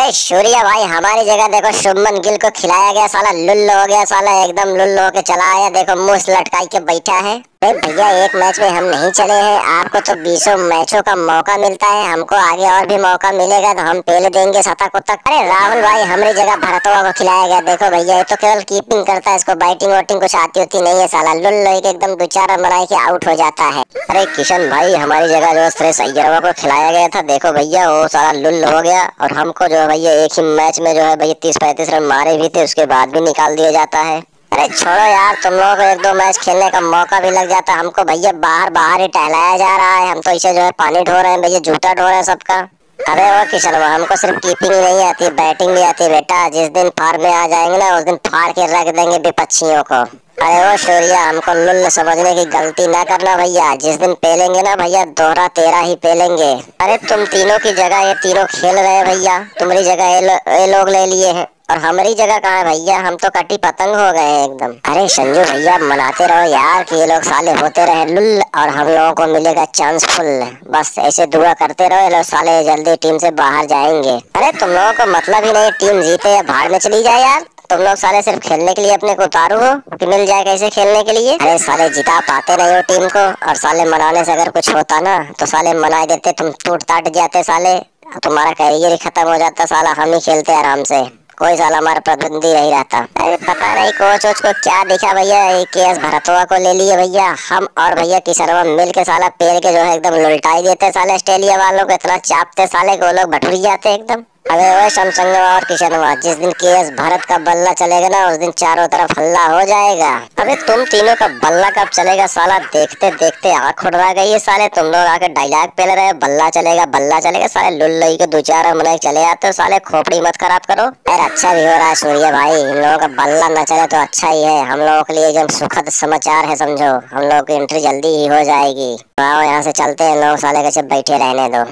अरे शौर्या भाई, हमारी जगह देखो शुभमन गिल को खिलाया गया, साला लुल्ल हो गया, साला एकदम लुल्ल होके चला आया। देखो मुंह लटकाई के बैठा है। अरे भैया, एक मैच में हम नहीं चले हैं, आपको तो 20 मैचों का मौका मिलता है, हमको आगे और भी मौका मिलेगा तो हम पहले देंगे सता को तक। अरे राहुल भाई, हमारी जगह भरतवा को खिलाया गया। देखो भैया, ये तो केवल कीपिंग करता है, इसको बैटिंग वोटिंग कुछ आती होती नहीं है। साला लुल्ल होके एकदम 2-4 रन बनाए के आउट हो जाता है। अरे किशन भाई, हमारी जगह जो श्रेयस अय्यर को खिलाया गया था, देखो भैया वो सारा लुल्ल हो गया। और हमको जो है भैया एक ही मैच में जो है भैया 30-35 रन मारे भी थे, उसके बाद भी निकाल दिया जाता है। अरे छोड़ो यार, तुम लोगों को 1-2 मैच खेलने का मौका भी लग जाता। हमको भैया बाहर बाहर ही टहलाया जा रहा है। हम तो इसे जो है पानी ढो रहे हैं भैया, जूता ढो रहे हैं सबका। अरे वो किशन, हमको सिर्फ कीपिंग नहीं आती, बैटिंग भी आती बेटा। जिस दिन फार में आ जाएंगे ना, उस दिन फाड़ के रख देंगे विपक्षियों को। अरे वो शौर्या, हमको लुल्ल समझने की गलती ना करना भैया। जिस दिन पेलेंगे ना भैया, दोहरा तेरा ही पेलेंगे। अरे तुम तीनों की जगह ये तीनों खेल रहे हैं भैया, तुम्हारी जगह ये लोग ले लिए हैं और हमारी जगह कहाँ है भैया? हम तो कटी पतंग हो गए हैं एकदम। अरे संजू भैया, मनाते रहो यार कि ये लोग साले होते रहे लुल्ल और हम लोगों को मिलेगा चांस फुल। बस ऐसे दुआ करते रहो, ये लोग साले जल्दी टीम से बाहर जाएंगे। अरे तुम लोगों को मतलब ही नहीं टीम जीते या बाहर में चली जाए यार। तुम लोग साले सिर्फ खेलने के लिए अपने को उतारू हो कि मिल जाए कैसे खेलने के लिए। अरे साले जिता पाते नहीं हो टीम को, और साले मनाने से अगर कुछ होता ना तो साले मना देते, तुम टूट टाट जाते साले, तुम्हारा कैरियर ही खत्म हो जाता। साला हम ही खेलते आराम से, कोई साला हमारा प्रतिद्वंदी नहीं रहता। अरे पता नहीं कोच वोच को क्या दिखा भैया, केएस भरतवा को ले लिए भैया। हम और भैया किशनवा मिल के साला पेड़ के जो है एकदम लुलटाई देते साले ऑस्ट्रेलिया वालों को, इतना चापते साले को लोग भटूरी जाते एकदम। अबे वो शमसंगवा और किशनवा, जिस दिन केएस भारत का बल्ला चलेगा ना, उस दिन चारों तरफ हल्ला हो जाएगा। अबे तुम तीनों का बल्ला कब चलेगा साला? देखते देखते आँख उड़वा गई है साले। तुम लोग आके डायलॉग पेल रहे, बल्ला चलेगा साले। लुल्लई के 2-4 महीने चले आते हो साले, खोपड़ी मत खराब करो। यार अच्छा भी हो रहा है सूर्य भाई, इन लोगों का बल्ला न चले तो अच्छा ही है। हम लोगों के लिए एकदम सुखद समाचार है, समझो। हम लोग की एंट्री जल्दी ही हो जाएगी। आओ यहाँ से चलते हैं, लोग साले कैसे बैठे रहने दो।